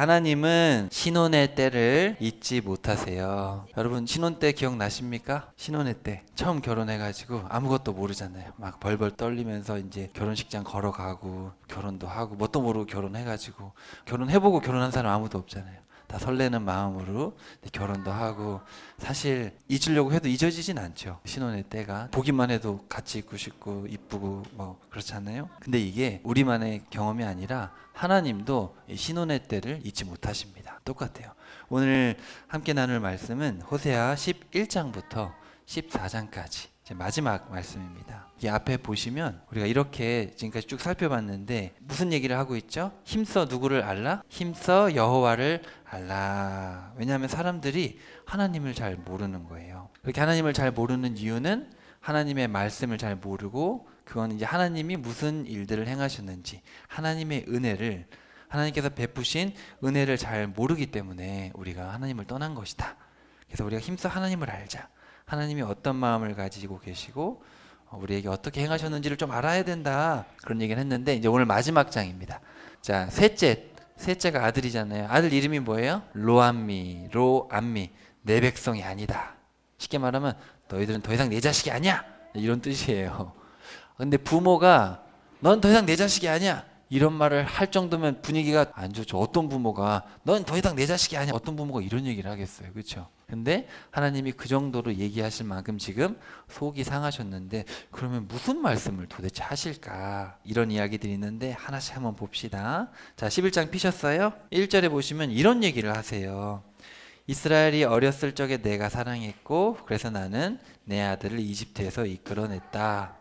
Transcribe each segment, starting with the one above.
하나님은 신혼의 때를 잊지 못하세요. 여러분 신혼 때 기억나십니까? 신혼의 때 처음 결혼해가지고 아무것도 모르잖아요. 막 벌벌 떨리면서 이제 결혼식장 걸어가고 결혼도 하고 뭣도 모르고 결혼해가지고 결혼해보고 결혼한 사람 아무도 없잖아요. 다 설레는 마음으로 결혼도 하고 사실 잊으려고 해도 잊어지진 않죠. 신혼의 때가 보기만 해도 같이 있고 싶고 이쁘고 뭐 그렇잖아요. 근데 이게 우리만의 경험이 아니라 하나님도 이 신혼의 때를 잊지 못하십니다. 똑같아요. 오늘 함께 나눌 말씀은 호세아 11장부터 14장까지 마지막 말씀입니다. 이 앞에 보시면 우리가 이렇게 지금까지 쭉 살펴봤는데 무슨 얘기를 하고 있죠? 힘써 누구를 알라? 힘써 여호와를 알라. 왜냐하면 사람들이 하나님을 잘 모르는 거예요. 그렇게 하나님을 잘 모르는 이유는 하나님의 말씀을 잘 모르고 그건 이제 하나님이 무슨 일들을 행하셨는지 하나님의 은혜를 하나님께서 베푸신 은혜를 잘 모르기 때문에 우리가 하나님을 떠난 것이다. 그래서 우리가 힘써 하나님을 알자. 하나님이 어떤 마음을 가지고 계시고 우리에게 어떻게 행하셨는지를 좀 알아야 된다. 그런 얘기를 했는데 이제 오늘 마지막 장입니다. 자, 셋째가 아들이잖아요. 아들 이름이 뭐예요? 로암미. 내 백성이 아니다. 쉽게 말하면 너희들은 더 이상 내 자식이 아니야. 이런 뜻이에요. 근데 부모가 넌 더 이상 내 자식이 아니야. 이런 말을 할 정도면 분위기가 안 좋죠. 어떤 부모가 넌 더 이상 내 자식이 아니야. 어떤 부모가 이런 얘기를 하겠어요. 그렇죠? 근데 하나님이 그 정도로 얘기하실 만큼 지금 속이 상하셨는데 그러면 무슨 말씀을 도대체 하실까? 이런 이야기들이 있는데 하나씩 한번 봅시다. 자, 11장 피셨어요? 1절에 보시면 이런 얘기를 하세요. 이스라엘이 어렸을 적에 내가 사랑했고 그래서 나는 내 아들을 이집트에서 이끌어냈다.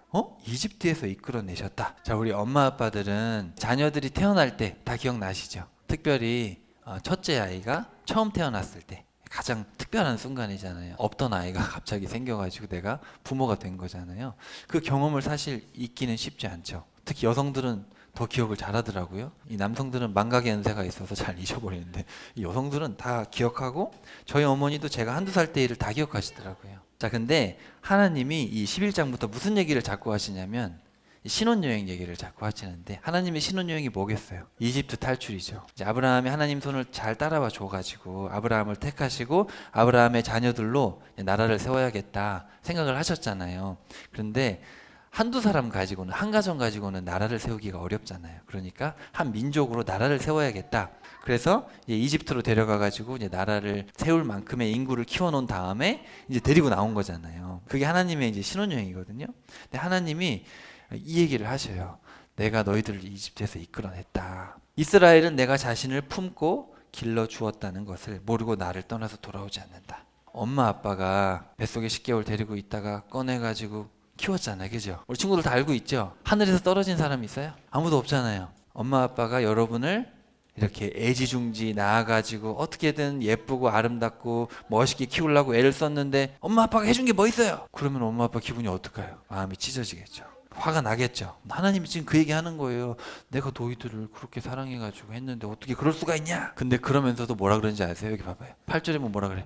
이집트에서 이끌어내셨다. 자, 우리 엄마 아빠들은 자녀들이 태어날 때 다 기억나시죠? 특별히 첫째 아이가 처음 태어났을 때 가장 특별한 순간이잖아요. 없던 아이가 갑자기 생겨가지고 내가 부모가 된 거잖아요. 그 경험을 사실 잊기는 쉽지 않죠. 특히 여성들은 더 기억을 잘하더라고요. 이 남성들은 망각의 연세가 있어서 잘 잊어버리는데 이 여성들은 다 기억하고 저희 어머니도 제가 한두 살 때 일을 다 기억하시더라고요. 자, 근데 하나님이 이 11장부터 무슨 얘기를 자꾸 하시냐면 신혼여행 얘기를 자꾸 하시는데 하나님의 신혼여행이 뭐겠어요? 이집트 탈출이죠. 이제 아브라함이 하나님 손을 잘 따라와 줘가지고 아브라함을 택하시고 아브라함의 자녀들로 나라를 세워야겠다 생각을 하셨잖아요. 그런데 한두 사람 가지고는 한 가정 가지고는 나라를 세우기가 어렵잖아요. 그러니까 한 민족으로 나라를 세워야겠다. 그래서 이제 이집트로 데려가 가지고 이제 나라를 세울 만큼의 인구를 키워놓은 다음에 이제 데리고 나온 거잖아요. 그게 하나님의 이제 신혼여행이거든요. 근데 하나님이 이 얘기를 하셔요. 내가 너희들을 이집트에서 이끌어냈다. 이스라엘은 내가 자신을 품고 길러 주었다는 것을 모르고 나를 떠나서 돌아오지 않는다. 엄마 아빠가 뱃속에 10개월 데리고 있다가 꺼내가지고 키웠잖아요. 그죠? 우리 친구들 다 알고 있죠? 하늘에서 떨어진 사람 있어요? 아무도 없잖아요. 엄마 아빠가 여러분을 이렇게 애지중지 낳아가지고 어떻게든 예쁘고 아름답고 멋있게 키우려고 애를 썼는데 엄마 아빠가 해준 게 뭐 있어요? 그러면 엄마 아빠 기분이 어떨까요? 마음이 찢어지겠죠. 화가 나겠죠. 하나님이 지금 그 얘기 하는 거예요. 내가 너희들을 그렇게 사랑해가지고 했는데 어떻게 그럴 수가 있냐? 근데 그러면서도 뭐라 그러는지 아세요? 여기 봐봐요. 8절에 보면 뭐라 그래?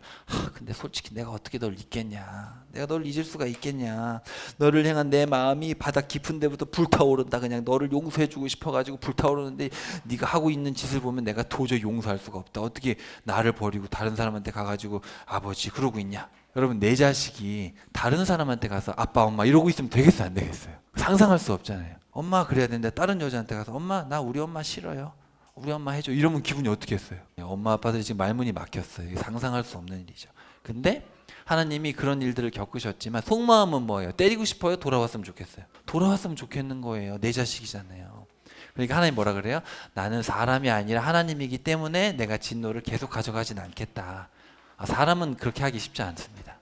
근데 솔직히 내가 어떻게 널 잊겠냐? 내가 널 잊을 수가 있겠냐? 너를 향한 내 마음이 바다 깊은 데부터 불타오른다. 그냥 너를 용서해주고 싶어가지고 불타오르는데 네가 하고 있는 짓을 보면 내가 도저히 용서할 수가 없다. 어떻게 나를 버리고 다른 사람한테 가가지고 아버지 그러고 있냐? 여러분 내 자식이 다른 사람한테 가서 아빠 엄마 이러고 있으면 되겠어요 안 되겠어요? 상상할 수 없잖아요. 엄마 그래야 되는데 다른 여자한테 가서 엄마 나 우리 엄마 싫어요. 우리 엄마 해줘. 이러면 기분이 어떻게 했어요? 엄마 아빠들이 지금 말문이 막혔어요. 상상할 수 없는 일이죠. 근데 하나님이 그런 일들을 겪으셨지만 속마음은 뭐예요? 때리고 싶어요? 돌아왔으면 좋겠어요? 돌아왔으면 좋겠는 거예요. 내 자식이잖아요. 그러니까 하나님 뭐라 그래요? 나는 사람이 아니라 하나님이기 때문에 내가 진노를 계속 가져가진 않겠다. 사람은 그렇게 하기 쉽지 않습니다.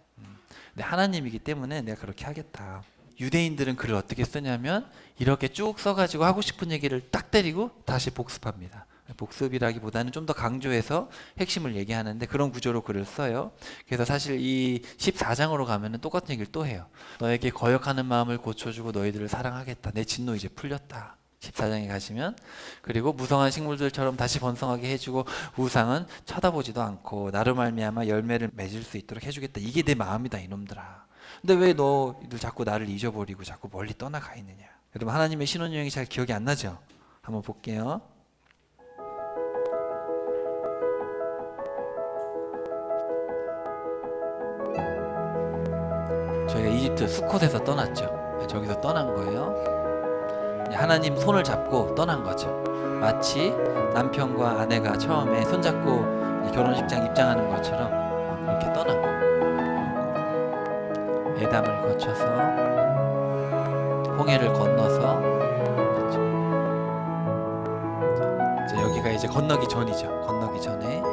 근데 하나님이기 때문에 내가 그렇게 하겠다. 유대인들은 글을 어떻게 쓰냐면 이렇게 쭉 써가지고 하고 싶은 얘기를 딱 때리고 다시 복습합니다. 복습이라기보다는 좀 더 강조해서 핵심을 얘기하는데 그런 구조로 글을 써요. 그래서 사실 이 14장으로 가면은 똑같은 얘기를 또 해요. 너에게 거역하는 마음을 고쳐주고 너희들을 사랑하겠다. 내 진노 이제 풀렸다. 14장에 가시면 그리고 무성한 식물들처럼 다시 번성하게 해주고 우상은 쳐다보지도 않고 나로 말미암아 열매를 맺을 수 있도록 해주겠다. 이게 내 마음이다 이놈들아. 근데 왜 너희들 자꾸 나를 잊어버리고 자꾸 멀리 떠나가 있느냐. 여러분 하나님의 신혼여행이 잘 기억이 안 나죠? 한번 볼게요. 이집트 수콧에서 떠났죠. 저기서 떠난 거예요. 하나님 손을 잡고 떠난 거죠. 마치 남편과 아내가 처음에 손잡고 결혼식장 입장하는 것처럼 그렇게 떠난 거예요. 에담을 거쳐서 홍해를 건너서, 그렇죠. 자, 여기가 이제 건너기 전이죠. 건너기 전에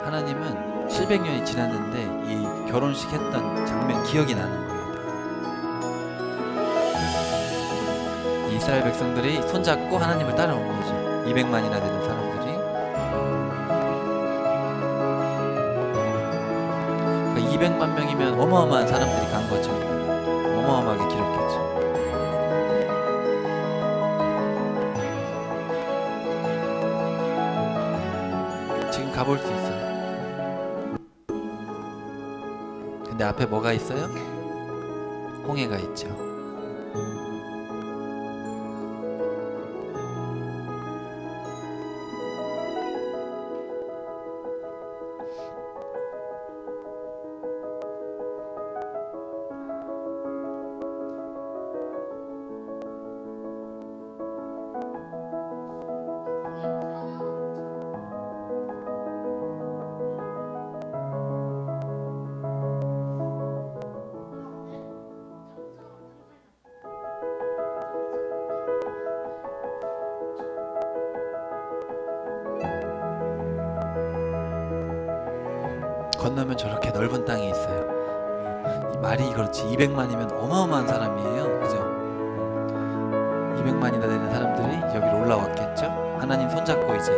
하나님은 700년이 지났는데 이 결혼식 했던 장면 기억이 나는 거예요. 이스라엘 백성들이 손잡고 하나님을 따라온 거죠. 200만이나 되는 사람들이. 그러니까 200만 명이면 어마어마한 사람들이 간 거죠. 어마어마하게 기록했죠. 지금 가볼 수 있어요. 근데 앞에 뭐가 있어요? 홍해가 있죠. 건너면 저렇게 넓은 땅이 있어요. 이 말이 그렇지 200만이면 어마어마한 사람이에요. 그죠? 200만이나 되는 사람들이 여기로 올라왔겠죠? 하나님 손잡고 이제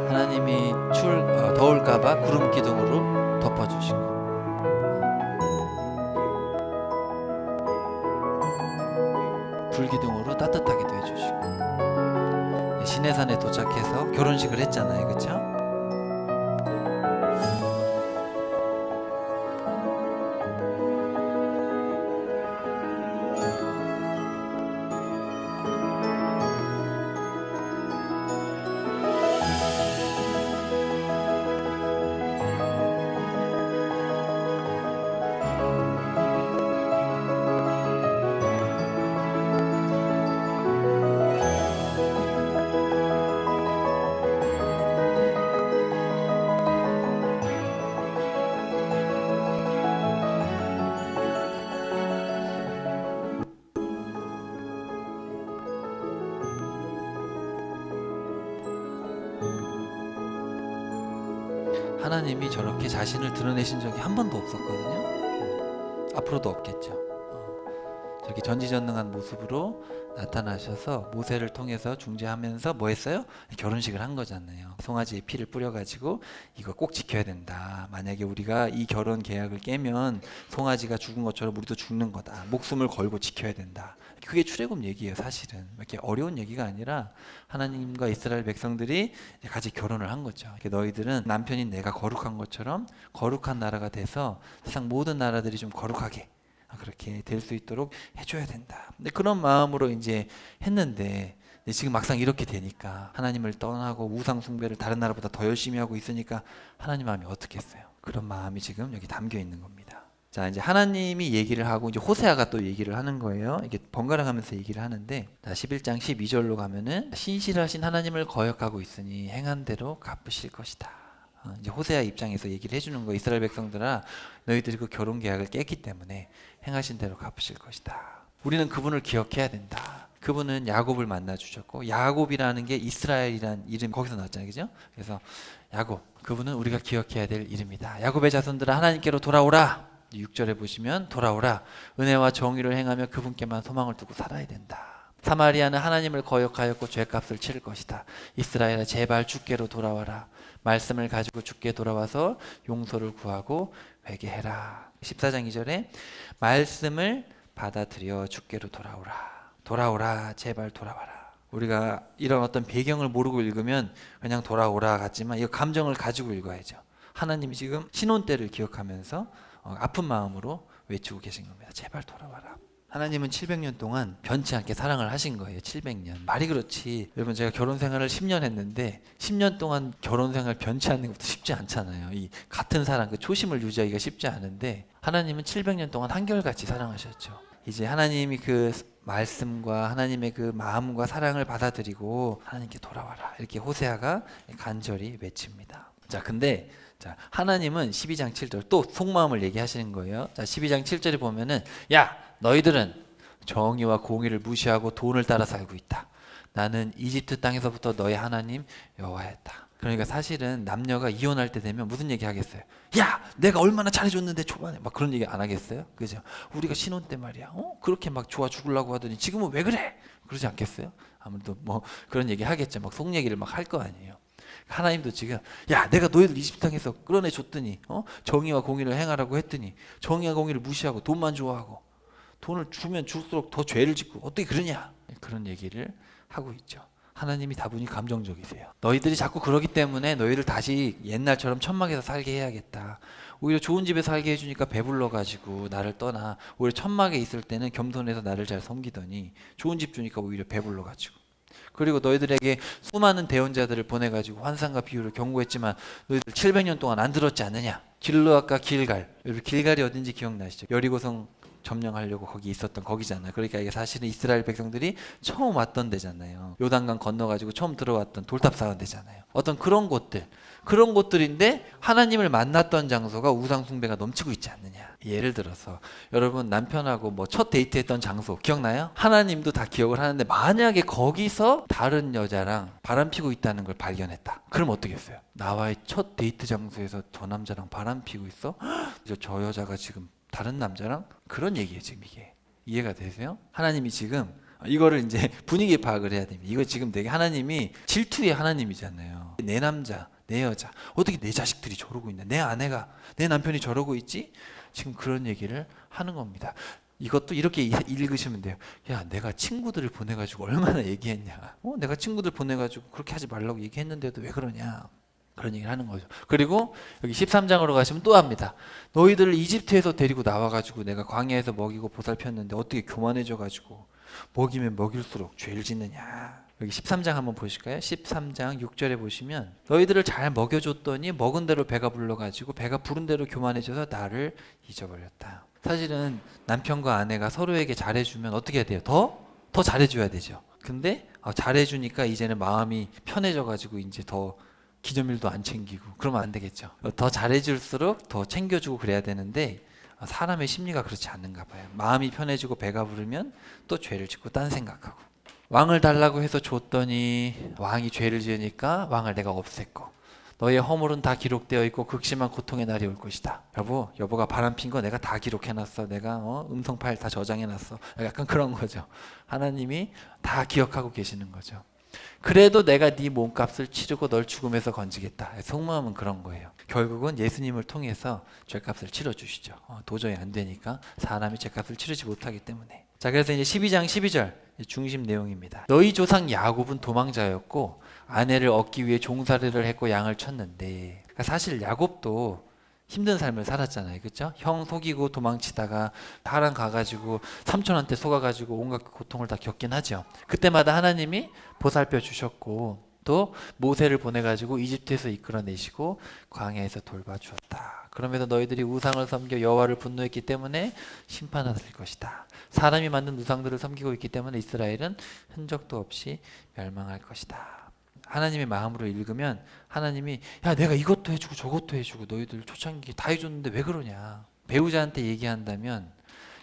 하나님이 더울까봐 구름 기둥으로 덮어주시고, 불기둥으로 따뜻하게도 해주시고, 시내산에 도착해서 결혼식을 했잖아요. 그쵸? 하나님이 저렇게 자신을 드러내신 적이 한 번도 없었거든요. 앞으로도 없겠죠. 저렇게 전지전능한 모습으로 나타나셔서 모세를 통해서 중재하면서 뭐 했어요? 결혼식을 한 거잖아요. 송아지의 피를 뿌려가지고 이거 꼭 지켜야 된다. 만약에 우리가 이 결혼 계약을 깨면 송아지가 죽은 것처럼 우리도 죽는 거다. 목숨을 걸고 지켜야 된다. 그게 출애굽 얘기예요. 사실은 이렇게 어려운 얘기가 아니라 하나님과 이스라엘 백성들이 같이 결혼을 한 거죠. 너희들은 남편인 내가 거룩한 것처럼 거룩한 나라가 돼서 세상 모든 나라들이 좀 거룩하게 그렇게 될 수 있도록 해줘야 된다. 근데 그런 마음으로 이제 했는데 지금 막상 이렇게 되니까 하나님을 떠나고 우상 숭배를 다른 나라보다 더 열심히 하고 있으니까 하나님 마음이 어떻겠어요? 그런 마음이 지금 여기 담겨 있는 겁니다. 자, 이제 하나님이 얘기를 하고 이제 호세아가 또 얘기를 하는 거예요. 이게 번갈아 가면서 얘기를 하는데, 자, 11장 12절로 가면은 신실하신 하나님을 거역하고 있으니 행한 대로 갚으실 것이다. 이제 호세아 입장에서 얘기를 해주는 거. 이스라엘 백성들아, 너희들이 그 결혼 계약을 깼기 때문에 행하신 대로 갚으실 것이다. 우리는 그분을 기억해야 된다. 그분은 야곱을 만나 주셨고, 야곱이라는 게 이스라엘이라는 이름 거기서 나왔잖아요, 그죠? 그래서 야곱, 그분은 우리가 기억해야 될 이름이다. 야곱의 자손들아 하나님께로 돌아오라. 6절에 보시면 돌아오라. 은혜와 정의를 행하며 그분께만 소망을 두고 살아야 된다. 사마리아는 하나님을 거역하였고 죄값을 치를 것이다. 이스라엘아 제발 주께로 돌아와라. 말씀을 가지고 주께 돌아와서 용서를 구하고 회개해라. 14장 2절에 말씀을 받아들여 주께로 돌아오라. 돌아오라. 제발 돌아와라. 우리가 이런 어떤 배경을 모르고 읽으면 그냥 돌아오라 같지만 이 감정을 가지고 읽어야죠. 하나님이 지금 신혼 때를 기억하면서 아픈 마음으로 외치고 계신 겁니다. 제발 돌아와라. 하나님은 700년 동안 변치 않게 사랑을 하신 거예요. 700년. 말이 그렇지. 여러분 제가 결혼 생활을 10년 했는데 10년 동안 결혼 생활 변치 않는 것도 쉽지 않잖아요. 이 같은 사랑, 그 초심을 유지하기가 쉽지 않은데 하나님은 700년 동안 한결같이 사랑하셨죠. 이제 하나님이 그 말씀과 하나님의 그 마음과 사랑을 받아들이고 하나님께 돌아와라. 이렇게 호세아가 간절히 외칩니다. 자, 근데 하나님은 12장 7절 또 속마음을 얘기하시는 거예요. 자, 12장 7절에 보면은 야, 너희들은 정의와 공의를 무시하고 돈을 따라 살고 있다. 나는 이집트 땅에서부터 너희 하나님 여호와였다. 그러니까 사실은 남녀가 이혼할 때 되면 무슨 얘기 하겠어요? 야, 내가 얼마나 잘해줬는데 초반에 막 그런 얘기 안 하겠어요? 그죠? 우리가 신혼 때 말이야, 그렇게 막 좋아 죽으려고 하더니 지금은 왜 그래? 그러지 않겠어요? 아무래도 뭐 그런 얘기 하겠죠. 막 속 얘기를 막 할 거 아니에요. 하나님도 지금 야, 내가 너희들 이집트 땅에서 끌어내줬더니 정의와 공의를 행하라고 했더니 정의와 공의를 무시하고 돈만 좋아하고 돈을 주면 줄수록 더 죄를 짓고 어떻게 그러냐, 그런 얘기를 하고 있죠. 하나님이 다분히 감정적이세요. 너희들이 자꾸 그러기 때문에 너희를 다시 옛날처럼 천막에서 살게 해야겠다. 오히려 좋은 집에 살게 해주니까 배불러가지고 나를 떠나. 오히려 천막에 있을 때는 겸손해서 나를 잘 섬기더니 좋은 집 주니까 오히려 배불러가지고. 그리고 너희들에게 수많은 대언자들을 보내가지고 환상과 비유를 경고했지만 너희들 700년 동안 안 들었지 않느냐. 길르앗과 길갈. 여러분 길갈이 어딘지 기억나시죠? 여리고성 점령하려고 거기 있었던 거기잖아요. 그러니까 이게 사실은 이스라엘 백성들이 처음 왔던 데잖아요. 요단강 건너가지고 처음 들어왔던 돌탑 쌓은 데잖아요. 어떤 그런 곳들인데 하나님을 만났던 장소가 우상 숭배가 넘치고 있지 않느냐. 예를 들어서 여러분 남편하고 뭐 첫 데이트했던 장소 기억나요? 하나님도 다 기억을 하는데 만약에 거기서 다른 여자랑 바람 피고 있다는 걸 발견했다. 그럼 어떻게 했어요? 나와의 첫 데이트 장소에서 저 남자랑 바람 피고 있어? 저 여자가 지금 다른 남자랑 그런 얘기예요. 지금 이게 이해가 되세요? 하나님이 지금 이거를 이제 분위기 파악을 해야 됩니다. 이거 지금 되게 하나님이 질투의 하나님이잖아요. 내 남자, 내 여자, 어떻게 내 자식들이 저러고 있냐, 내 아내가, 내 남편이 저러고 있지? 지금 그런 얘기를 하는 겁니다. 이것도 이렇게 읽으시면 돼요. 야, 내가 친구들을 보내가지고 얼마나 얘기했냐. 내가 친구들 보내가지고 그렇게 하지 말라고 얘기했는데도 왜 그러냐. 그런 얘기를 하는 거죠. 그리고 여기 13장으로 가시면 또 합니다. 너희들을 이집트에서 데리고 나와가지고 내가 광야에서 먹이고 보살폈는데 어떻게 교만해져가지고 먹이면 먹일수록 죄를 짓느냐. 여기 13장 한번 보실까요? 13장 6절에 보시면 너희들을 잘 먹여줬더니 먹은 대로 배가 불러가지고 배가 부른 대로 교만해져서 나를 잊어버렸다. 사실은 남편과 아내가 서로에게 잘해주면 어떻게 해야 돼요? 더 잘해줘야 되죠. 근데 잘해주니까 이제는 마음이 편해져가지고 이제 더 기념일도 안 챙기고 그러면 안 되겠죠. 더 잘해줄수록 더 챙겨주고 그래야 되는데 사람의 심리가 그렇지 않는가 봐요. 마음이 편해지고 배가 부르면 또 죄를 짓고 딴 생각하고. 왕을 달라고 해서 줬더니 왕이 죄를 지으니까 왕을 내가 없앴고 너의 허물은 다 기록되어 있고 극심한 고통의 날이 올 것이다. 여보가 바람핀 거 내가 다 기록해놨어. 내가 음성 파일 다 저장해놨어. 약간 그런 거죠. 하나님이 다 기억하고 계시는 거죠. 그래도 내가 네 몸값을 치르고 널 죽음에서 건지겠다. 속마음은 그런 거예요. 결국은 예수님을 통해서 죄값을 치러주시죠. 도저히 안 되니까 사람이 죄값을 치르지 못하기 때문에. 자, 그래서 이제 12장 12절 중심 내용입니다. 너희 조상 야곱은 도망자였고 아내를 얻기 위해 종살이를 했고 양을 쳤는데, 그러니까 사실 야곱도 힘든 삶을 살았잖아요. 그렇죠? 형 속이고 도망치다가 하란 가가지고 삼촌한테 속아가지고 온갖 고통을 다 겪긴 하죠. 그때마다 하나님이 보살펴 주셨고 또 모세를 보내가지고 이집트에서 이끌어내시고 광야에서 돌봐주었다. 그러면서 너희들이 우상을 섬겨 여호와를 분노했기 때문에 심판받을 것이다. 사람이 만든 우상들을 섬기고 있기 때문에 이스라엘은 흔적도 없이 멸망할 것이다. 하나님의 마음으로 읽으면 하나님이 야, 내가 이것도 해주고 저것도 해주고 너희들 초창기 다 해줬는데 왜 그러냐. 배우자한테 얘기한다면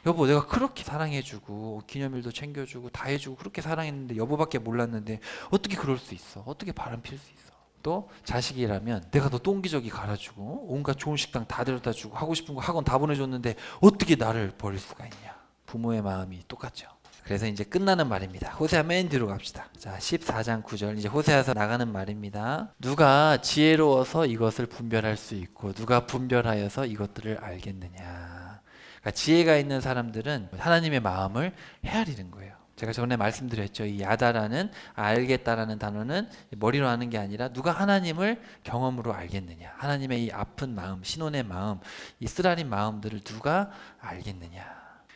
여보, 내가 그렇게 사랑해주고 기념일도 챙겨주고 다 해주고 그렇게 사랑했는데 여보밖에 몰랐는데 어떻게 그럴 수 있어? 어떻게 바람필 수 있어? 또 자식이라면 내가 너 똥기저귀 갈아주고 온갖 좋은 식당 다 데려다주고 하고 싶은 거 학원 다 보내줬는데 어떻게 나를 버릴 수가 있냐. 부모의 마음이 똑같죠. 그래서 이제 끝나는 말입니다. 호세아 맨 뒤로 갑시다. 자, 14장 9절 이제 호세아서 나가는 말입니다. 누가 지혜로워서 이것을 분별할 수 있고 누가 분별하여서 이것들을 알겠느냐. 그러니까 지혜가 있는 사람들은 하나님의 마음을 헤아리는 거예요. 제가 전에 말씀드렸죠. 이 야다라는 알겠다라는 단어는 머리로 하는 게 아니라 누가 하나님을 경험으로 알겠느냐. 하나님의 이 아픈 마음, 신혼의 마음, 이 쓰라린 마음들을 누가 알겠느냐.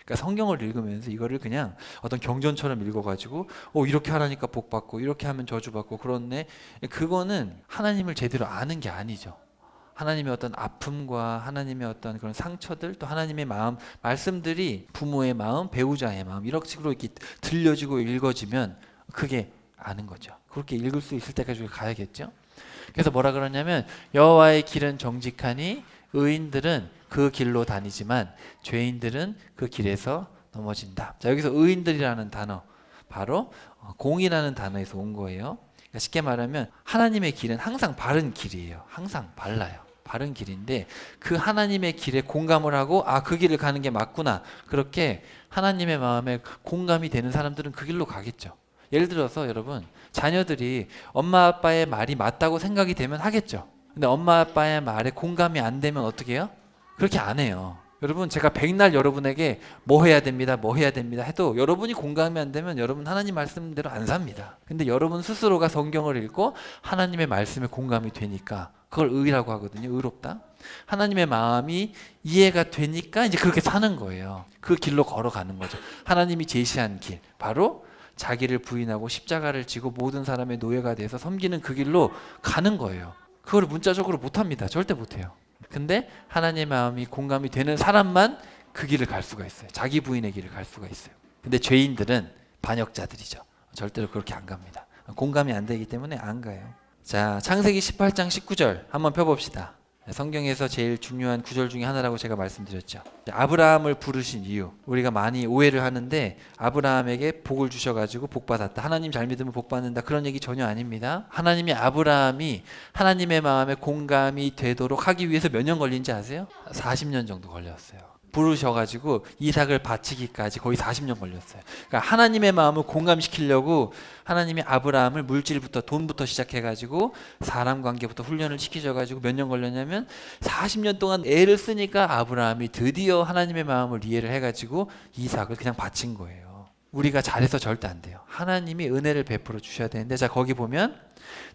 그러니까 성경을 읽으면서 이거를 그냥 어떤 경전처럼 읽어가지고 이렇게 하라니까 복 받고 이렇게 하면 저주 받고 그렇네. 그거는 하나님을 제대로 아는 게 아니죠. 하나님의 어떤 아픔과 하나님의 어떤 그런 상처들 또 하나님의 마음 말씀들이 부모의 마음 배우자의 마음 이런 식으로 이렇게 들려지고 읽어지면 그게 아는 거죠. 그렇게 읽을 수 있을 때까지 가야겠죠. 그래서 뭐라 그러냐면 여호와의 길은 정직하니 의인들은 그 길로 다니지만 죄인들은 그 길에서 넘어진다. 자, 여기서 의인들이라는 단어 바로 공이라는 단어에서 온 거예요. 그러니까 쉽게 말하면 하나님의 길은 항상 바른 길이에요. 항상 발라요. 바른 길인데 그 하나님의 길에 공감을 하고 그 길을 가는 게 맞구나. 그렇게 하나님의 마음에 공감이 되는 사람들은 그 길로 가겠죠. 예를 들어서 여러분 자녀들이 엄마 아빠의 말이 맞다고 생각이 되면 하겠죠. 근데 엄마 아빠의 말에 공감이 안 되면 어떻게 해요? 그렇게 안 해요. 여러분 제가 백날 여러분에게 뭐 해야 됩니다 뭐 해야 됩니다 해도 여러분이 공감이 안 되면 여러분 하나님 말씀대로 안 삽니다. 근데 여러분 스스로가 성경을 읽고 하나님의 말씀에 공감이 되니까 그걸 의라고 하거든요. 의롭다. 하나님의 마음이 이해가 되니까 이제 그렇게 사는 거예요. 그 길로 걸어가는 거죠. 하나님이 제시한 길 바로 자기를 부인하고 십자가를 지고 모든 사람의 노예가 돼서 섬기는 그 길로 가는 거예요. 그걸 문자적으로 못합니다. 절대 못해요. 근데 하나님의 마음이 공감이 되는 사람만 그 길을 갈 수가 있어요. 자기 부인의 길을 갈 수가 있어요. 근데 죄인들은 반역자들이죠. 절대로 그렇게 안 갑니다. 공감이 안 되기 때문에 안 가요. 자, 창세기 18장 19절 한번 펴봅시다. 성경에서 제일 중요한 구절 중에 하나라고 제가 말씀드렸죠. 아브라함을 부르신 이유, 우리가 많이 오해를 하는데 아브라함에게 복을 주셔가지고 복 받았다. 하나님 잘 믿으면 복 받는다. 그런 얘기 전혀 아닙니다. 하나님이 아브라함이 하나님의 마음에 공감이 되도록 하기 위해서 몇 년 걸린지 아세요? 40년 정도 걸렸어요. 부르셔가지고 이삭을 바치기까지 거의 40년 걸렸어요. 그러니까 하나님의 마음을 공감시키려고 하나님이 아브라함을 물질부터 돈부터 시작해가지고 사람 관계부터 훈련을 시키셔가지고 몇 년 걸렸냐면 40년 동안 애를 쓰니까 아브라함이 드디어 하나님의 마음을 이해를 해가지고 이삭을 그냥 바친 거예요. 우리가 잘해서 절대 안 돼요. 하나님이 은혜를 베풀어 주셔야 되는데 자 거기 보면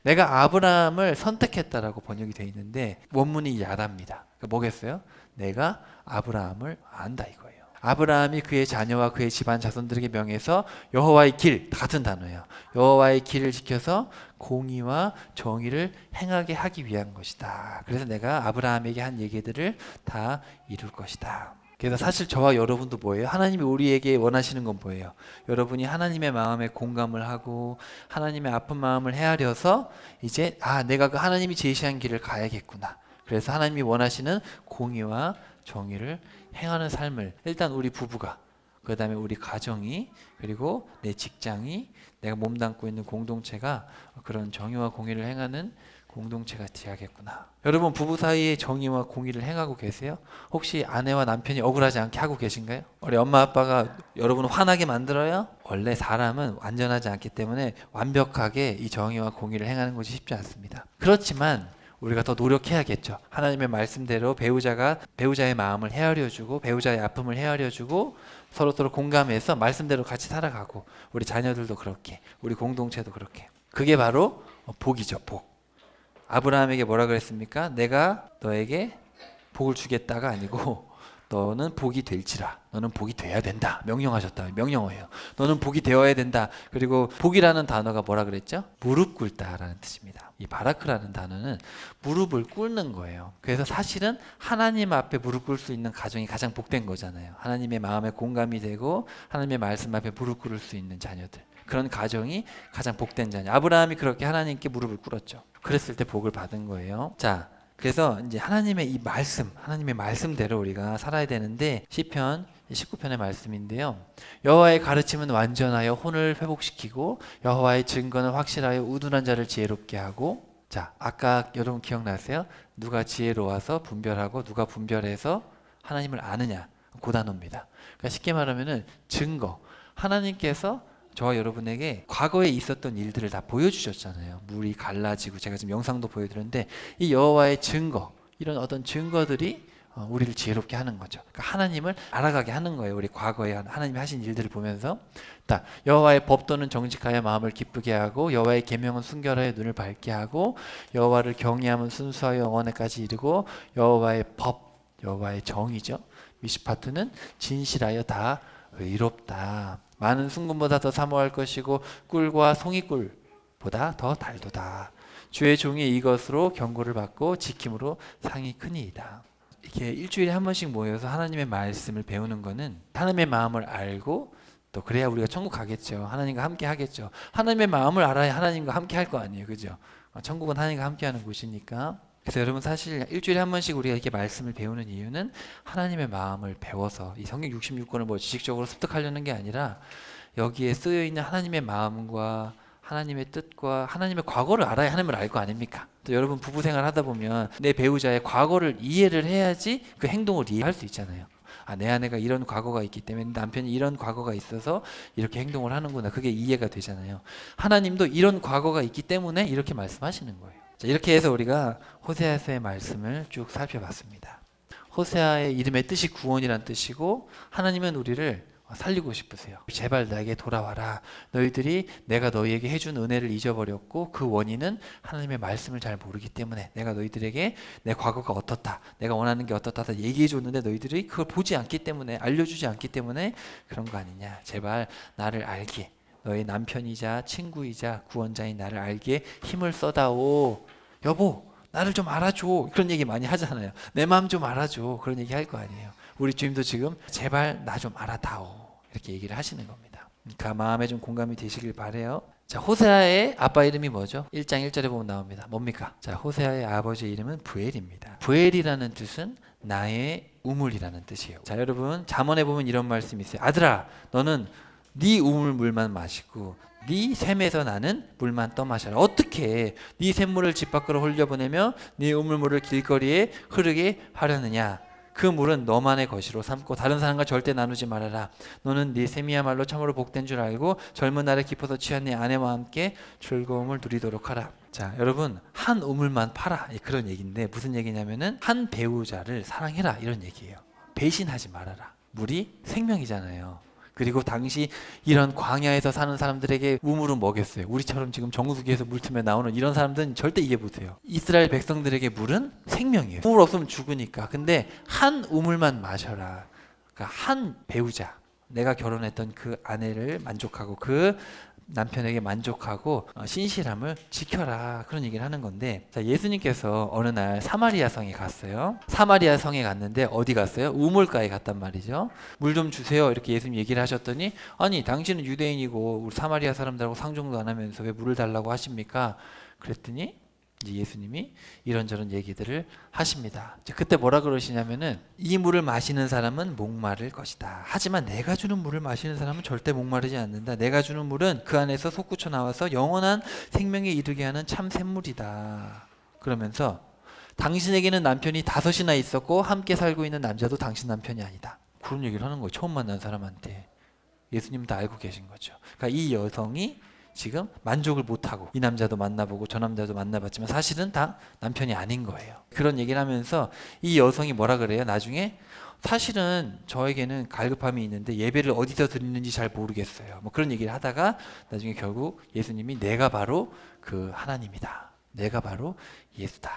내가 아브라함을 선택했다라고 번역이 되어 있는데 원문이 야답니다. 그러니까 뭐겠어요? 내가 아브라함을 안다 이거예요. 아브라함이 그의 자녀와 그의 집안 자손들에게 명해서 여호와의 길 같은 단어예요. 여호와의 길을 지켜서 공의와 정의를 행하게 하기 위한 것이다. 그래서 내가 아브라함에게 한 얘기들을 다 이룰 것이다. 그래서 사실 저와 여러분도 뭐예요? 하나님이 우리에게 원하시는 건 뭐예요? 여러분이 하나님의 마음에 공감을 하고 하나님의 아픈 마음을 헤아려서 이제 내가 그 하나님이 제시한 길을 가야겠구나. 그래서 하나님이 원하시는 공의와 정의를 행하는 삶을 일단 우리 부부가 그 다음에 우리 가정이 그리고 내 직장이 내가 몸담고 있는 공동체가 그런 정의와 공의를 행하는 공동체가 되어야겠구나. 여러분 부부 사이에 정의와 공의를 행하고 계세요? 혹시 아내와 남편이 억울하지 않게 하고 계신가요? 우리 엄마 아빠가 여러분을 화나게 만들어요? 원래 사람은 완전하지 않기 때문에 완벽하게 이 정의와 공의를 행하는 것이 쉽지 않습니다. 그렇지만 우리가 더 노력해야겠죠. 하나님의 말씀대로 배우자의 마음을 헤아려주고 배우자의 아픔을 헤아려주고 서로 공감해서 말씀대로 같이 살아가고 우리 자녀들도 그렇게 우리 공동체도 그렇게 그게 바로 복이죠. 복. 아브라함에게 뭐라 그랬습니까? 내가 너에게 복을 주겠다가 아니고 너는 복이 될지라. 너는 복이 돼야 된다. 명령하셨다. 명령어예요. 너는 복이 되어야 된다. 그리고 복이라는 단어가 뭐라 그랬죠? 무릎 꿇다라는 뜻입니다. 이 바라크라는 단어는 무릎을 꿇는 거예요. 그래서 사실은 하나님 앞에 무릎 꿇을 수 있는 가정이 가장 복된 거잖아요. 하나님의 마음에 공감이 되고 하나님의 말씀 앞에 무릎 꿇을 수 있는 자녀들. 그런 가정이 가장 복된 자녀. 아브라함이 그렇게 하나님께 무릎을 꿇었죠. 그랬을 때 복을 받은 거예요. 자, 그래서 이제 하나님의 이 말씀, 하나님의 말씀대로 우리가 살아야 되는데 시편 19편의 말씀인데요. 여호와의 가르침은 완전하여 혼을 회복시키고 여호와의 증거는 확실하여 우둔한 자를 지혜롭게 하고. 자, 아까 여러분 기억나세요? 누가 지혜로워서 분별하고 누가 분별해서 하나님을 아느냐 그 단어입니다. 그러니까 쉽게 말하면은 증거. 하나님께서 저와 여러분에게 과거에 있었던 일들을 다 보여주셨잖아요. 물이 갈라지고 제가 지금 영상도 보여드렸는데 이 여호와의 증거 이런 어떤 증거들이 우리를 지혜롭게 하는 거죠. 그러니까 하나님을 알아가게 하는 거예요. 우리 과거에 하나님이 하신 일들을 보면서 여호와의 법도는 정직하여 마음을 기쁘게 하고 여호와의 계명은 순결하여 눈을 밝게 하고 여호와를 경외함은 순수하여 영원에까지 이르고 여호와의 법, 여호와의 정의죠. 미시파트는 진실하여 다 의롭다. 많은 순금보다 더 사모할 것이고 꿀과 송이꿀보다 더 달도다. 주의 종이 이것으로 경고를 받고 지킴으로 상이 크니이다. 이렇게 일주일에 한 번씩 모여서 하나님의 말씀을 배우는 거는 하나님의 마음을 알고 또 그래야 우리가 천국 가겠죠. 하나님과 함께 하겠죠. 하나님의 마음을 알아야 하나님과 함께 할 거 아니에요. 그죠? 천국은 하나님과 함께 하는 곳이니까. 그래서 여러분 사실 일주일에 한 번씩 우리가 이렇게 말씀을 배우는 이유는 하나님의 마음을 배워서 이 성경 66권을 뭐 지식적으로 습득하려는 게 아니라 여기에 쓰여 있는 하나님의 마음과 하나님의 뜻과 하나님의 과거를 알아야 하나님을 알 거 아닙니까? 또 여러분 부부 생활 하다 보면 내 배우자의 과거를 이해를 해야지 그 행동을 이해할 수 있잖아요. 내 아내가 이런 과거가 있기 때문에 남편이 이런 과거가 있어서 이렇게 행동을 하는구나. 그게 이해가 되잖아요. 하나님도 이런 과거가 있기 때문에 이렇게 말씀하시는 거예요. 자, 이렇게 해서 우리가 호세아서의 말씀을 쭉 살펴봤습니다. 호세아의 이름의 뜻이 구원이란 뜻이고 하나님은 우리를 살리고 싶으세요. 제발 나에게 돌아와라. 너희들이 내가 너희에게 해준 은혜를 잊어버렸고 그 원인은 하나님의 말씀을 잘 모르기 때문에 내가 너희들에게 내 과거가 어떻다, 내가 원하는 게 어떻다 얘기해 줬는데 너희들이 그걸 보지 않기 때문에, 알려주지 않기 때문에 그런 거 아니냐. 제발 나를 알게, 너의 남편이자 친구이자 구원자인 나를 알게 힘을 써다오. 여보 나를 좀 알아줘. 그런 얘기 많이 하잖아요. 내 마음 좀 알아줘. 그런 얘기 할 거 아니에요. 우리 주님도 지금 제발 나 좀 알아다오 이렇게 얘기를 하시는 겁니다. 그 마음에 좀 공감이 되시길 바래요. 자, 호세아의 아빠 이름이 뭐죠? 1장 1절에 보면 나옵니다. 뭡니까? 자, 호세아의 아버지 이름은 부엘입니다. 부엘이라는 뜻은 나의 우물이라는 뜻이에요. 자, 여러분 잠언에 보면 이런 말씀이 있어요. 아들아 너는 네 우물 물만 마시고 네 샘에서 나는 물만 떠마셔라. 어떻게 네 샘물을 집 밖으로 흘려보내며 네 우물물을 길거리에 흐르게 하려느냐. 그 물은 너만의 것이로 삼고 다른 사람과 절대 나누지 말아라. 너는 네 샘이야말로 참으로 복된 줄 알고 젊은 날에 깊어서 취한 네 아내와 함께 즐거움을 누리도록 하라. 자, 여러분 한 우물만 팔아 그런 얘기인데 무슨 얘기냐면은 한 배우자를 사랑해라 이런 얘기예요. 배신하지 말아라. 물이 생명이잖아요. 그리고 당시 이런 광야에서 사는 사람들에게 우물은 뭐겠어요? 우리처럼 지금 정수기에서 물 틀면 나오는 이런 사람들은 절대 이해 못해요. 이스라엘 백성들에게 물은 생명이에요. 물 없으면 죽으니까. 근데 한 우물만 마셔라. 그러니까 한 배우자, 내가 결혼했던 그 아내를 만족하고 그 남편에게 만족하고 신실함을 지켜라 그런 얘기를 하는 건데, 자, 예수님께서 어느 날 사마리아 성에 갔어요. 사마리아 성에 갔는데 어디 갔어요? 우물가에 갔단 말이죠. 물 좀 주세요 이렇게 예수님 얘기를 하셨더니 아니 당신은 유대인이고 우리 사마리아 사람들하고 상종도 안 하면서 왜 물을 달라고 하십니까? 그랬더니 이제 예수님이 이런저런 얘기들을 하십니다. 그때 뭐라 그러시냐면은 이 물을 마시는 사람은 목마를 것이다. 하지만 내가 주는 물을 마시는 사람은 절대 목마르지 않는다. 내가 주는 물은 그 안에서 솟구쳐 나와서 영원한 생명에 이르게 하는 참 샘물이다. 그러면서 당신에게는 남편이 5이나 있었고 함께 살고 있는 남자도 당신 남편이 아니다. 그런 얘기를 하는 거예요. 처음 만난 사람한테. 예수님도 알고 계신 거죠. 그러니까 이 여성이 지금 만족을 못하고 이 남자도 만나보고 저 남자도 만나봤지만 사실은 다 남편이 아닌 거예요. 그런 얘기를 하면서 이 여성이 뭐라 그래요? 나중에 사실은 저에게는 갈급함이 있는데 예배를 어디서 드리는지 잘 모르겠어요. 뭐 그런 얘기를 하다가 나중에 결국 예수님이 내가 바로 그 하나님이다. 내가 바로 예수다.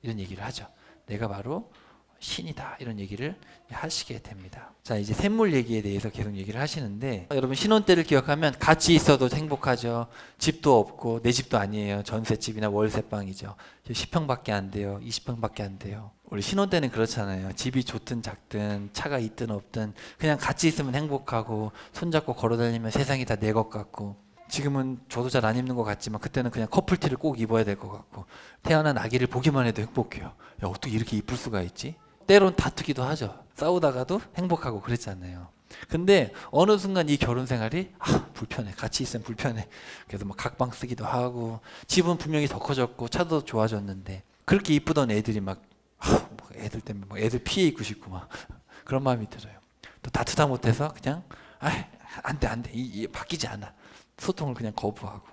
이런 얘기를 하죠. 내가 바로 신이다 이런 얘기를 하시게 됩니다. 자, 이제 샘물 얘기에 대해서 계속 얘기를 하시는데 여러분 신혼 때를 기억하면 같이 있어도 행복하죠. 집도 없고 내 집도 아니에요. 전셋집이나 월세방이죠. 10평밖에 안 돼요. 20평밖에 안 돼요. 우리 신혼 때는 그렇잖아요. 집이 좋든 작든 차가 있든 없든 그냥 같이 있으면 행복하고 손잡고 걸어다니면 세상이 다 내 것 같고, 지금은 저도 잘 안 입는 것 같지만 그때는 그냥 커플티를 꼭 입어야 될 것 같고 태어난 아기를 보기만 해도 행복해요. 야, 어떻게 이렇게 이쁠 수가 있지? 때론 다투기도 하죠. 싸우다가도 행복하고 그랬잖아요. 근데 어느 순간 이 결혼 생활이 불편해. 같이 있으면 불편해. 그래서 막 각방 쓰기도 하고 집은 분명히 더 커졌고 차도 좋아졌는데 그렇게 이쁘던 애들이 막 애들 때문에 막 애들 피해 입고 싶고 막 그런 마음이 들어요. 또 다투다 못해서 그냥 안 돼. 이 바뀌지 않아. 소통을 그냥 거부하고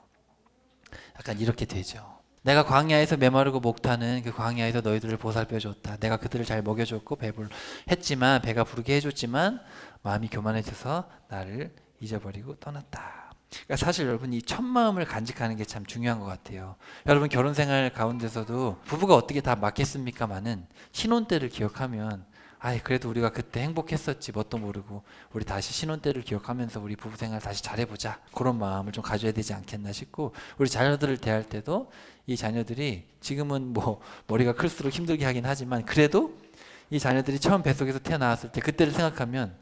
약간 이렇게 되죠. 내가 광야에서 메마르고 목타는 그 광야에서 너희들을 보살펴줬다. 내가 그들을 잘 먹여줬고 배불했지만 배가 부르게 해줬지만 마음이 교만해져서 나를 잊어버리고 떠났다. 그러니까 사실 여러분 이 첫 마음을 간직하는 게 참 중요한 것 같아요. 여러분 결혼 생활 가운데서도 부부가 어떻게 다 맞겠습니까마는 신혼 때를 기억하면 아이 그래도 우리가 그때 행복했었지 뭣도 모르고 우리 다시 신혼 때를 기억하면서 우리 부부 생활 다시 잘해보자 그런 마음을 좀 가져야 되지 않겠나 싶고 우리 자녀들을 대할 때도 이 자녀들이 지금은 뭐 머리가 클수록 힘들게 하긴 하지만 그래도 이 자녀들이 처음 뱃속에서 태어나왔을 때 그때를 생각하면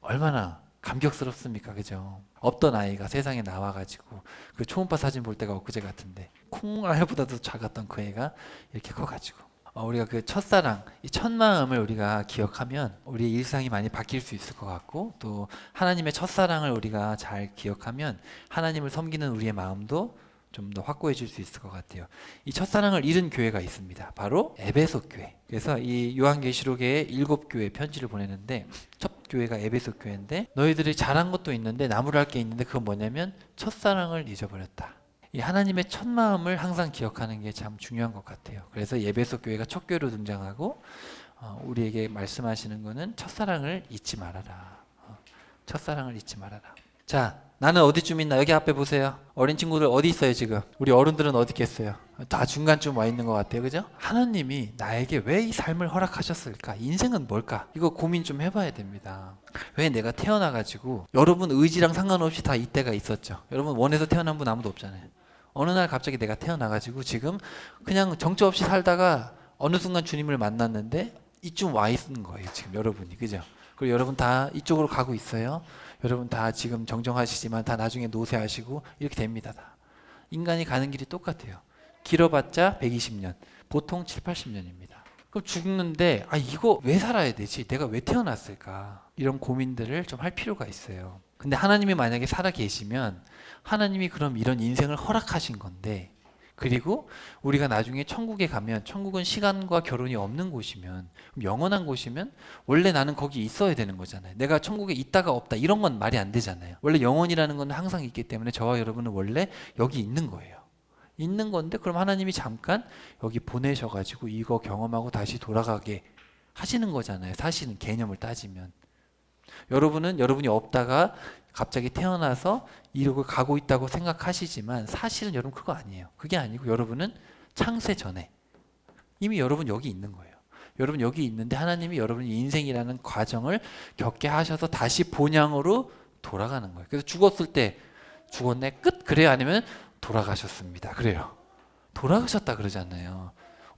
얼마나 감격스럽습니까? 그죠? 없던 아이가 세상에 나와가지고 그 초음파 사진 볼 때가 엊그제 같은데 콩알보다도 작았던 그 애가 이렇게 커가지고 우리가 그 첫사랑, 이 첫 마음을 우리가 기억하면 우리의 일상이 많이 바뀔 수 있을 것 같고 또 하나님의 첫사랑을 우리가 잘 기억하면 하나님을 섬기는 우리의 마음도 좀 더 확고해질 수 있을 것 같아요. 이 첫사랑을 잃은 교회가 있습니다. 바로 에베소 교회. 그래서 이 요한계시록에 7교회 편지를 보내는데 첫 교회가 에베소 교회인데 너희들이 잘한 것도 있는데 나무랄 게 있는데 그건 뭐냐면 첫사랑을 잊어버렸다. 이 하나님의 첫 마음을 항상 기억하는 게 참 중요한 것 같아요. 그래서 에베소 교회가 첫 교회로 등장하고 우리에게 말씀하시는 거는 첫사랑을 잊지 말아라. 첫사랑을 잊지 말아라. 자, 나는 어디쯤 있나? 여기 앞에 보세요. 어린 친구들 어디 있어요 지금? 우리 어른들은 어디 있겠어요? 다 중간쯤 와 있는 것 같아요. 그죠? 하나님이 나에게 왜 이 삶을 허락하셨을까? 인생은 뭘까? 이거 고민 좀 해봐야 됩니다. 왜 내가 태어나가지고 여러분 의지랑 상관없이 다 이때가 있었죠. 여러분 원해서 태어난 분 아무도 없잖아요. 어느 날 갑자기 내가 태어나가지고 지금 그냥 정처 없이 살다가 어느 순간 주님을 만났는데 이쯤 와 있는 거예요. 지금 여러분이. 그죠? 그리고 여러분 다 이쪽으로 가고 있어요. 여러분 다 지금 정정하시지만 다 나중에 노쇠하시고 이렇게 됩니다. 다. 인간이 가는 길이 똑같아요. 길어봤자 120년, 보통 7, 80년입니다. 그럼 죽는데 이거 왜 살아야 되지? 내가 왜 태어났을까? 이런 고민들을 좀 할 필요가 있어요. 근데 하나님이 만약에 살아 계시면 하나님이 그럼 이런 인생을 허락하신 건데 그리고 우리가 나중에 천국에 가면 천국은 시간과 결혼이 없는 곳이면 영원한 곳이면 원래 나는 거기 있어야 되는 거잖아요. 내가 천국에 있다가 없다 이런 건 말이 안 되잖아요. 원래 영원이라는 건 항상 있기 때문에 저와 여러분은 원래 여기 있는 거예요. 있는 건데 그럼 하나님이 잠깐 여기 보내셔가지고 이거 경험하고 다시 돌아가게 하시는 거잖아요. 사실은 개념을 따지면. 여러분은 여러분이 없다가 갑자기 태어나서 이러고 가고 있다고 생각하시지만 사실은 여러분 그거 아니에요. 그게 아니고 여러분은 창세 전에 이미 여러분 여기 있는 거예요. 여러분 여기 있는데 하나님이 여러분의 인생이라는 과정을 겪게 하셔서 다시 본향으로 돌아가는 거예요. 그래서 죽었을 때 죽었네 끝 그래요? 아니면 돌아가셨습니다. 그래요. 돌아가셨다 그러잖아요.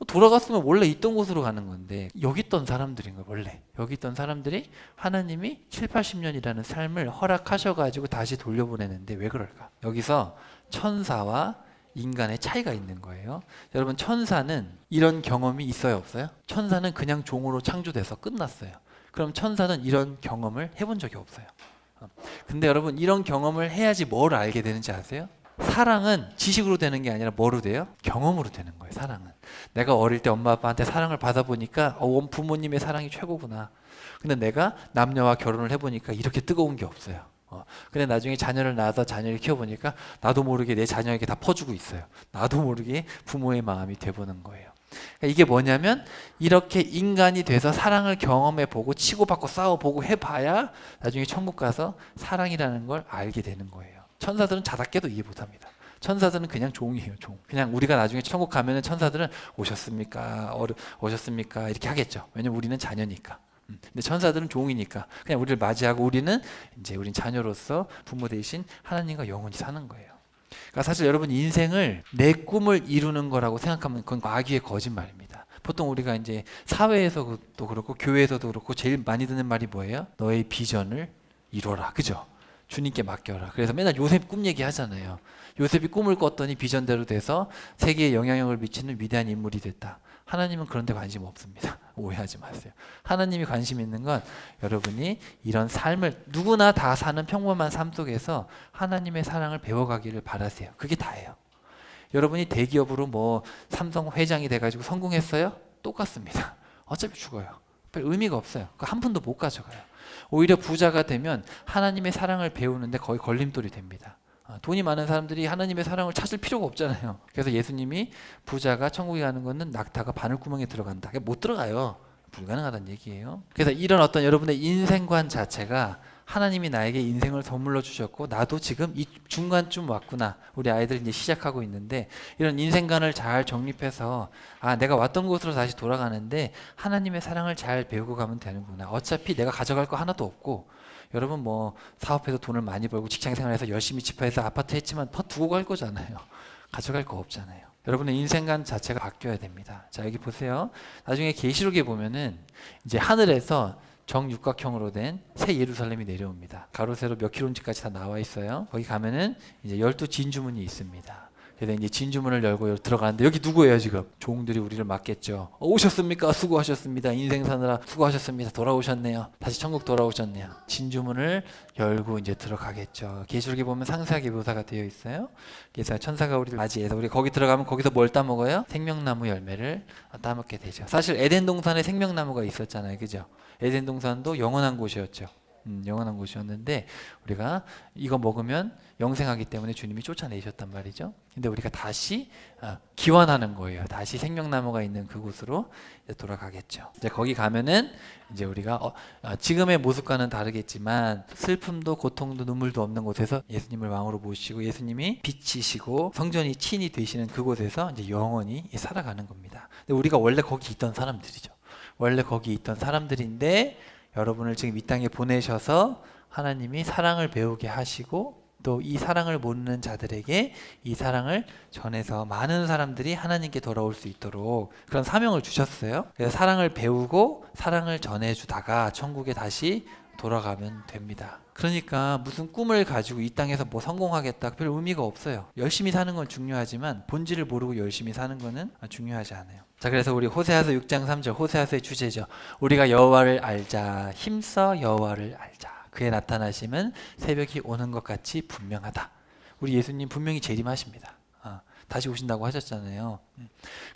돌아갔으면 원래 있던 곳으로 가는 건데 여기 있던 사람들인 거예요. 원래 여기 있던 사람들이 하나님이 7, 80년이라는 삶을 허락하셔가지고 다시 돌려보내는데 왜 그럴까? 여기서 천사와 인간의 차이가 있는 거예요. 여러분 천사는 이런 경험이 있어요 없어요? 천사는 그냥 종으로 창조돼서 끝났어요. 그럼 천사는 이런 경험을 해본 적이 없어요. 근데 여러분 이런 경험을 해야지 뭘 알게 되는지 아세요? 사랑은 지식으로 되는 게 아니라 뭐로 돼요? 경험으로 되는 거예요. 사랑은 내가 어릴 때 엄마 아빠한테 사랑을 받아보니까 부모님의 사랑이 최고구나. 근데 내가 남녀와 결혼을 해보니까 이렇게 뜨거운 게 없어요. 근데 나중에 자녀를 낳아서 자녀를 키워보니까 나도 모르게 내 자녀에게 다 퍼주고 있어요. 나도 모르게 부모의 마음이 돼보는 거예요. 그러니까 이게 뭐냐면 이렇게 인간이 돼서 사랑을 경험해보고 치고받고 싸워보고 해봐야 나중에 천국 가서 사랑이라는 걸 알게 되는 거예요. 천사들은 자다깨도 이해 못합니다. 천사들은 그냥 종이에요, 종. 그냥 우리가 나중에 천국 가면은 천사들은 오셨습니까? 오셨습니까? 이렇게 하겠죠. 왜냐면 우리는 자녀니까. 근데 천사들은 종이니까 그냥 우리를 맞이하고 우리는 자녀로서 부모 대신 하나님과 영원히 사는 거예요. 그러니까 사실 여러분 인생을 내 꿈을 이루는 거라고 생각하면 그건 마귀의 거짓말입니다. 보통 우리가 이제 사회에서도 그렇고 교회에서도 그렇고 제일 많이 듣는 말이 뭐예요? 너의 비전을 이뤄라. 그죠? 주님께 맡겨라. 그래서 맨날 요셉 꿈 얘기하잖아요. 요셉이 꿈을 꿨더니 비전대로 돼서 세계에 영향력을 미치는 위대한 인물이 됐다. 하나님은 그런 데 관심 없습니다. 오해하지 마세요. 하나님이 관심 있는 건 여러분이 이런 삶을 누구나 다 사는 평범한 삶 속에서 하나님의 사랑을 배워가기를 바라세요. 그게 다예요. 여러분이 대기업으로 삼성 회장이 돼가지고 성공했어요? 똑같습니다. 어차피 죽어요. 별 의미가 없어요. 한 푼도 못 가져가요. 오히려 부자가 되면 하나님의 사랑을 배우는데 거의 걸림돌이 됩니다. 돈이 많은 사람들이 하나님의 사랑을 찾을 필요가 없잖아요. 그래서 예수님이 부자가 천국에 가는 것은 낙타가 바늘구멍에 들어간다. 못 들어가요. 불가능하다는 얘기예요. 그래서 이런 어떤 여러분의 인생관 자체가 하나님이 나에게 인생을 선물로 주셨고 나도 지금 이 중간쯤 왔구나. 우리 아이들 이제 시작하고 있는데 이런 인생관을 잘 정립해서 내가 왔던 곳으로 다시 돌아가는데 하나님의 사랑을 잘 배우고 가면 되는구나. 어차피 내가 가져갈 거 하나도 없고 여러분 뭐 사업해서 돈을 많이 벌고 직장생활해서 열심히 집회해서 아파트 했지만 더 두고 갈 거잖아요. 가져갈 거 없잖아요. 여러분의 인생관 자체가 바뀌어야 됩니다. 자, 여기 보세요. 나중에 계시록에 보면은 이제 하늘에서 정육각형으로 된 새 예루살렘이 내려옵니다. 가로 세로 몇 킬로인지까지 다 나와 있어요. 거기 가면은 이제 12진주문이 있습니다. 그래서 이제 진주문을 열고 들어가는데 여기 누구예요 지금? 종들이 우리를 맞겠죠. 오셨습니까? 수고하셨습니다. 인생 사느라 수고하셨습니다. 돌아오셨네요. 다시 천국 돌아오셨네요. 진주문을 열고 이제 들어가겠죠. 계시록에 보면 상세하게 묘사가 되어 있어요. 그래서 천사가 우리를 맞이해서 우리 거기 들어가면 거기서 뭘 따먹어요? 생명나무 열매를 따먹게 되죠. 사실 에덴 동산에 생명나무가 있었잖아요. 그죠? 에덴 동산도 영원한 곳이었죠. 영원한 곳이었는데 우리가 이거 먹으면 영생하기 때문에 주님이 쫓아내셨단 말이죠. 근데 우리가 다시 기원하는 거예요. 다시 생명나무가 있는 그곳으로 이제 돌아가겠죠. 이제 거기 가면은 이제 우리가 지금의 모습과는 다르겠지만 슬픔도 고통도 눈물도 없는 곳에서 예수님을 왕으로 모시고 예수님이 빛이시고 성전이 친히 되시는 그곳에서 이제 영원히 살아가는 겁니다. 근데 우리가 원래 거기 있던 사람들이죠. 원래 거기 있던 사람들인데 여러분을 지금 이 땅에 보내셔서 하나님이 사랑을 배우게 하시고 또 이 사랑을 모르는 자들에게 이 사랑을 전해서 많은 사람들이 하나님께 돌아올 수 있도록 그런 사명을 주셨어요. 그래서 사랑을 배우고 사랑을 전해주다가 천국에 다시 돌아가면 됩니다. 그러니까 무슨 꿈을 가지고 이 땅에서 뭐 성공하겠다 별 의미가 없어요. 열심히 사는 건 중요하지만 본질을 모르고 열심히 사는 거는 중요하지 않아요. 자, 그래서 우리 호세아서 6장 3절 호세아서의 주제죠. 우리가 여호와를 알자. 힘써 여호와를 알자. 그의 나타나심은 새벽이 오는 것 같이 분명하다. 우리 예수님 분명히 재림하십니다. 다시 오신다고 하셨잖아요.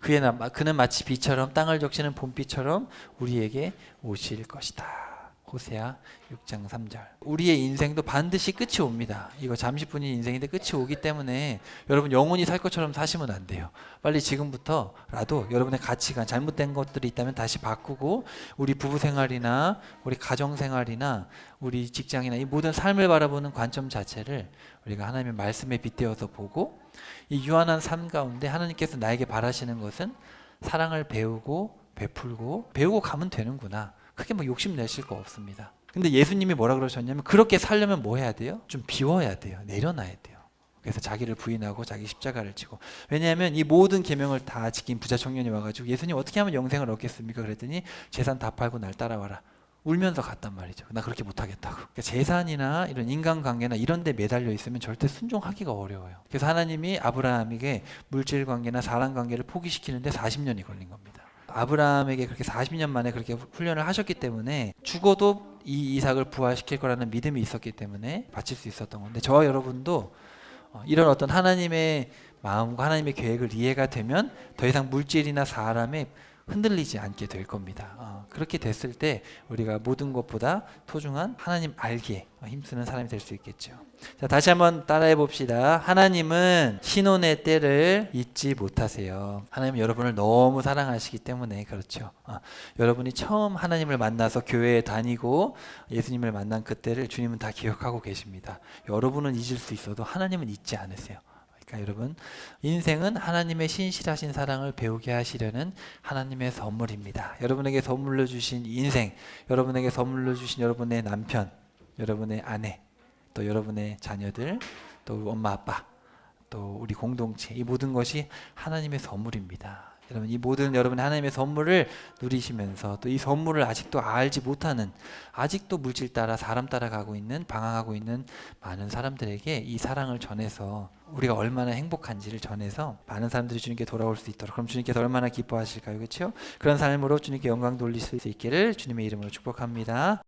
그는 마치 비처럼 땅을 적시는 봄비처럼 우리에게 오실 것이다. 호세아 6장 3절. 우리의 인생도 반드시 끝이 옵니다. 이거 잠시뿐인 인생인데 끝이 오기 때문에 여러분 영원히 살 것처럼 사시면 안 돼요. 빨리 지금부터라도 여러분의 가치관 잘못된 것들이 있다면 다시 바꾸고 우리 부부 생활이나 우리 가정 생활이나 우리 직장이나 이 모든 삶을 바라보는 관점 자체를 우리가 하나님의 말씀에 빗대어서 보고 이 유한한 삶 가운데 하나님께서 나에게 바라시는 것은 사랑을 배우고 베풀고 배우고 가면 되는구나. 크게 뭐 욕심 내실 거 없습니다. 근데 예수님이 뭐라 그러셨냐면 그렇게 살려면 뭐 해야 돼요? 좀 비워야 돼요. 내려놔야 돼요. 그래서 자기를 부인하고 자기 십자가를 지고. 왜냐하면 이 모든 계명을 다 지킨 부자 청년이 와가지고 예수님 어떻게 하면 영생을 얻겠습니까? 그랬더니 재산 다 팔고 날 따라와라. 울면서 갔단 말이죠. 나 그렇게 못하겠다고. 그러니까 재산이나 이런 인간관계나 이런 데 매달려 있으면 절대 순종하기가 어려워요. 그래서 하나님이 아브라함에게 물질관계나 사람관계를 포기시키는데 40년이 걸린 겁니다. 아브라함에게 그렇게 40년 만에 그렇게 훈련을 하셨기 때문에 죽어도 이 이삭을 부활시킬 거라는 믿음이 있었기 때문에 바칠 수 있었던 건데 저와 여러분도 이런 어떤 하나님의 마음과 하나님의 계획을 이해가 되면 더 이상 물질이나 사람에 흔들리지 않게 될 겁니다. 그렇게 됐을 때 우리가 모든 것보다 소중한 하나님 알기에 힘쓰는 사람이 될 수 있겠죠. 자, 다시 한번 따라해 봅시다. 하나님은 신혼의 때를 잊지 못하세요. 하나님은 여러분을 너무 사랑하시기 때문에 그렇죠. 여러분이 처음 하나님을 만나서 교회에 다니고 예수님을 만난 그때를 주님은 다 기억하고 계십니다. 여러분은 잊을 수 있어도 하나님은 잊지 않으세요. 그러니까 여러분 인생은 하나님의 신실하신 사랑을 배우게 하시려는 하나님의 선물입니다. 여러분에게 선물로 주신 인생, 여러분에게 선물로 주신 여러분의 남편, 여러분의 아내, 또 여러분의 자녀들, 또 엄마 아빠, 또 우리 공동체, 이 모든 것이 하나님의 선물입니다. 여러분 이 모든 여러분의 하나님의 선물을 누리시면서 또 이 선물을 아직도 알지 못하는 아직도 물질 따라 사람 따라가고 있는 방황하고 있는 많은 사람들에게 이 사랑을 전해서 우리가 얼마나 행복한지를 전해서 많은 사람들이 주님께 돌아올 수 있도록 그럼 주님께서 얼마나 기뻐하실까요? 그렇죠? 그런 삶으로 주님께 영광 돌릴 수 있기를 주님의 이름으로 축복합니다.